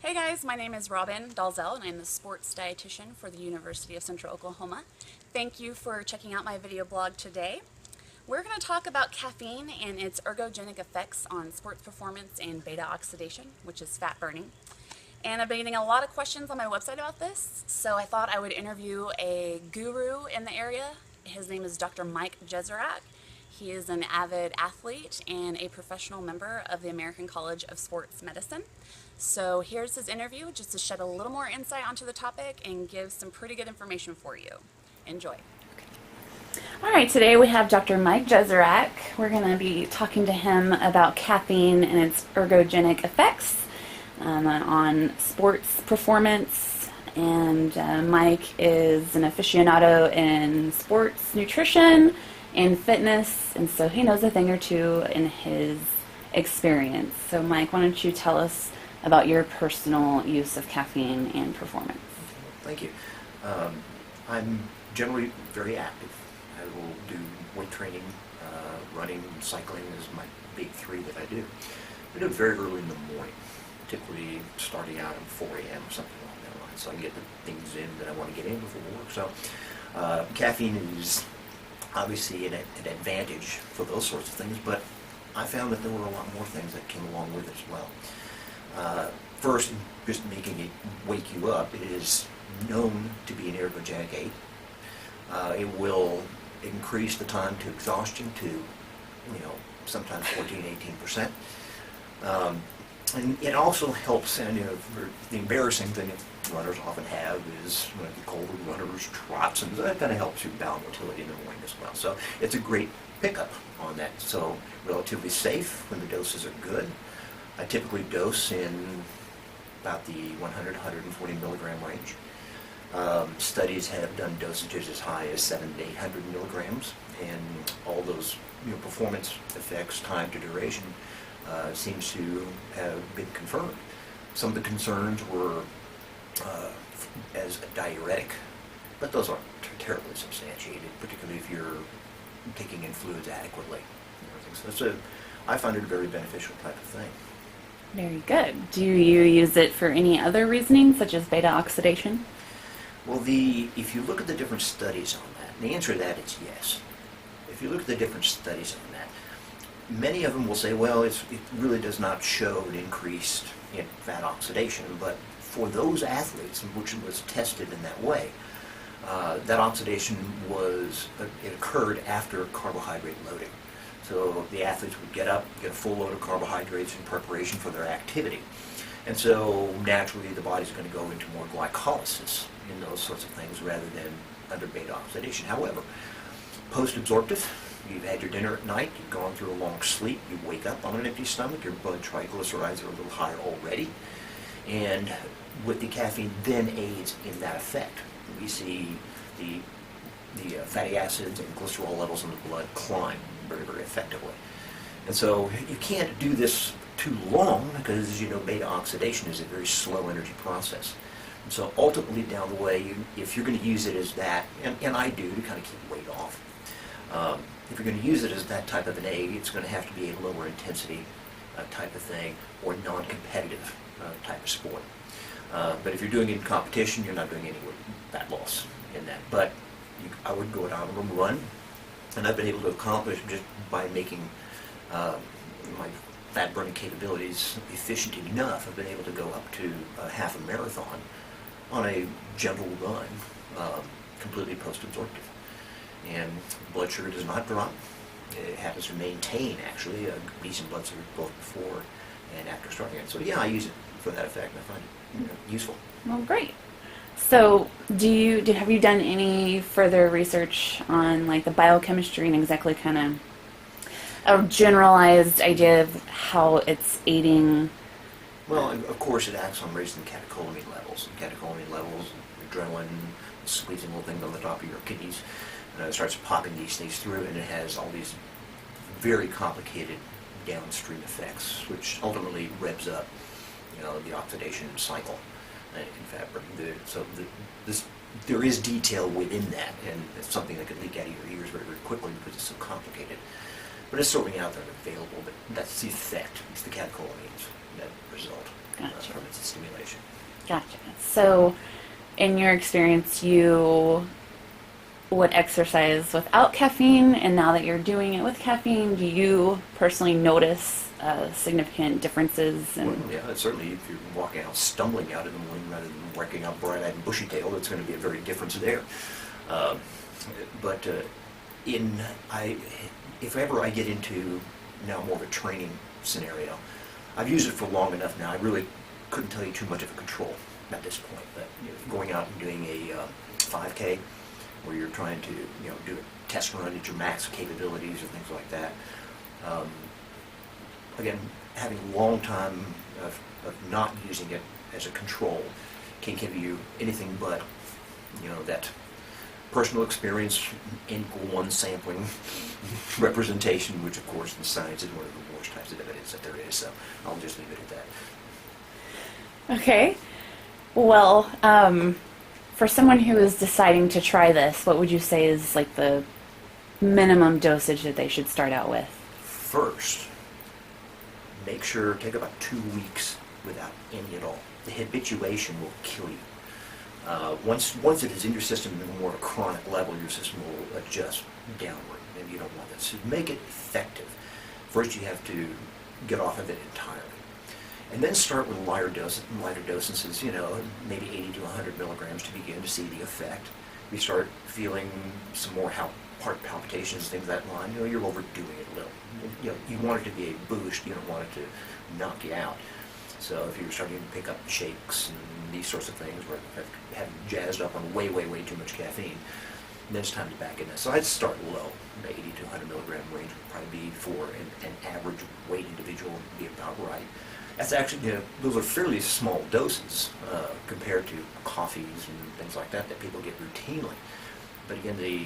Hey guys, my name is Robin Dalzell and I'm the sports dietitian for the University of Central Oklahoma. Thank you for checking out my video blog today. We're going to talk about caffeine and its ergogenic effects on sports performance and beta oxidation, which is fat burning. And I've been getting a lot of questions on my website about this, so I thought I would interview a guru in the area. His name is Dr. Mike Jezerak. He is an avid athlete and a professional member of the American College of Sports Medicine. So here's his interview just to shed a little more insight onto the topic and give some pretty good information for you. Enjoy. All right, today we have Dr. Mike Jezerak. We're going to be talking to him about caffeine and its ergogenic effects on sports performance. And Mike is an aficionado in sports nutrition and fitness, and so he knows a thing or two in his experience. So Mike, why don't you tell us about your personal use of caffeine and performance? Thank you. I'm generally very active. I will do weight training, running, and cycling is my big three that I do. I do it very early in the morning, typically starting out at 4 a.m. or something along that line, so I can get the things in that I want to get in before work. So caffeine is obviously an advantage for those sorts of things, but I found that there were a lot more things that came along with it as well. First, just making it wake you up, it is known to be an ergogenic aid. It will increase the time to exhaustion to, sometimes 14-18%. And it also helps, and the embarrassing thing that runners often have is when the colder runners trots, and that kind of helps you bowel motility in the morning as well. So it's a great pickup on that. So relatively safe when the doses are good. I typically dose in about the 140 milligram range. Studies have done dosages as high as 700 to 800 milligrams, and all those performance effects, time to duration, seems to have been confirmed. Some of the concerns were as a diuretic, but those aren't terribly substantiated, particularly if you're taking in fluids adequately. So I find it a very beneficial type of thing. Very good. Do you use it for any other reasoning, such as beta oxidation? Well, if you look at the different studies on that, the answer to that is yes. If you look at the different studies on that, many of them will say, well, it really does not show an increase in fat oxidation, but for those athletes in which it was tested in that way, that oxidation it occurred after carbohydrate loading. So the athletes would get up, get a full load of carbohydrates in preparation for their activity. And so naturally the body's going to go into more glycolysis in those sorts of things rather than under beta oxidation. However, post-absorptive, you've had your dinner at night, you've gone through a long sleep, you wake up on an empty stomach, your blood triglycerides are a little higher already, and with the caffeine then aids in that effect. We see the fatty acids and glycerol levels in the blood climb very, very effectively. And so you can't do this too long because, as you know, beta oxidation is a very slow energy process. And so ultimately down the way, if you're going to use it as that, and I do to kind of keep weight off, if you're going to use it as that type of an aid, it's going to have to be a lower intensity type of thing or non-competitive type of sport. But if you're doing it in competition, you're not doing any fat loss in that. But I would go out on a run, and I've been able to accomplish just by making my fat burning capabilities efficient enough. I've been able to go up to half a marathon on a gentle run, completely post-absorptive. And blood sugar does not drop. It happens to maintain, actually, a decent blood sugar both before and after starting it. So yeah, I use it for that effect, and I find it useful. Well, great. So have you done any further research on like the biochemistry and exactly kind of a generalized idea of how it's aiding? Well, of course, it acts on raising catecholamine levels. Catecholamine levels, adrenaline, squeezing little things on the top of your kidneys, it starts popping these things through, and it has all these very complicated downstream effects, which ultimately revs up, the oxidation cycle in fat burning. There is detail within that, and it's something that could leak out of your ears very, very quickly because it's so complicated. But it's certainly out there and available, but that's the effect. It's the catecholamines. net result Gotcha. from its stimulation. Gotcha. So, in your experience, you would exercise without caffeine, and now that you're doing it with caffeine, do you personally notice significant differences? Well, yeah, certainly if you're walking out, stumbling out in the morning rather than walking out bright-eyed and bushy-tailed, it's going to be a very difference there. Uh, but if ever I get into now more of a training scenario, I've used it for long enough now. I really couldn't tell you too much of a control at this point. But going out and doing a 5K, where you're trying to do a test run at your max capabilities or things like that. Again, having a long time of not using it as a control can give you anything but that personal experience, N=1 sampling representation, which of course in science is one of the worst types of evidence that there is. So I'll just leave it at that. Okay. Well, for someone who is deciding to try this, what would you say is like the minimum dosage that they should start out with? First, take about 2 weeks without any at all. The habituation will kill you. Once it is in your system at a more chronic level, your system will adjust downward, and you don't want that. So to make it effective, first you have to get off of it entirely. And then start with lighter doses, maybe 80 to 100 milligrams to begin to see the effect. You start feeling some more heart palpitations, things of that line. You're overdoing it a little. You want it to be a boost. You don't want it to knock you out. So if you're starting to pick up shakes and these sorts of things, where having jazzed up on way too much caffeine, then it's time to back in. So I'd start low. The 80 to 100 milligram range would probably be for an average weight individual would be about right. That's actually, those are fairly small doses compared to coffees and things like that people get routinely. But again, the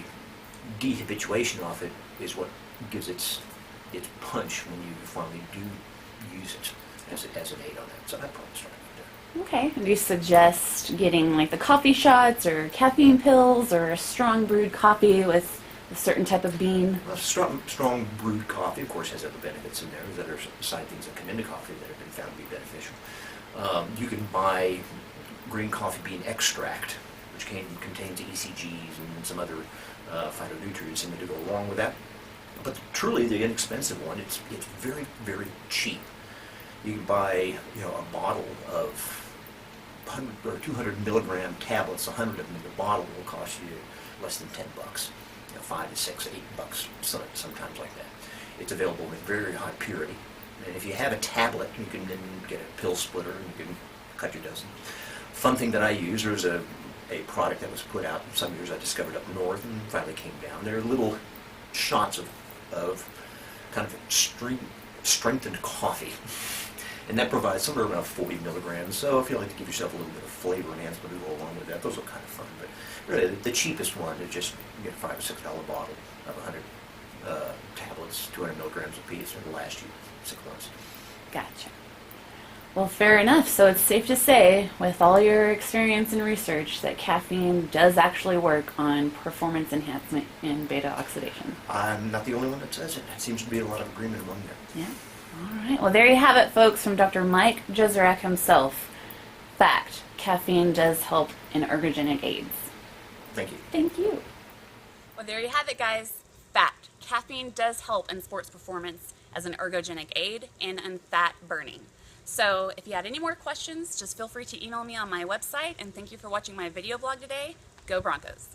dehabituation of it is what gives its punch when you finally do use it as an aid on that. So I'd probably start right there. Okay. And do you suggest getting like the coffee shots or caffeine pills or a strong brewed coffee with a certain type of bean? Well, strong brewed coffee, of course, has other benefits in there that are side things that come into coffee that have been found to be beneficial. You can buy green coffee bean extract, which contains ECGs and some other phytonutrients in it to go along with that. But truly, the inexpensive one, it's very, very cheap. You can buy a bottle of 100 or 200 milligram tablets. 100 of them in the bottle will cost you less than $10. $5 to $6, $8, sometimes like that. It's available in very high purity. And if you have a tablet, you can then get a pill splitter and you can cut your dosage. Fun thing that I use, there's a product that was put out some years I discovered up north and finally came down. They're little shots of kind of strengthened coffee. And that provides somewhere around 40 milligrams. So if you like to give yourself a little bit of flavor enhancement to go along with that, those are kind of fun. But really, the cheapest one is just get a $5 or $6 bottle of 100 tablets, 200 milligrams a piece, and it'll last you 6 months. Gotcha. Well, fair enough. So it's safe to say, with all your experience and research, that caffeine does actually work on performance enhancement in beta oxidation. I'm not the only one that says it. There seems to be a lot of agreement among them. Yeah. All right. Well, there you have it, folks, from Dr. Mike Jezerak himself. Fact: caffeine does help in ergogenic aids. Thank you. Thank you. Well, there you have it, guys. Fact: caffeine does help in sports performance as an ergogenic aid and in fat burning. So if you had any more questions, just feel free to email me on my website, and thank you for watching my video blog today. Go Broncos!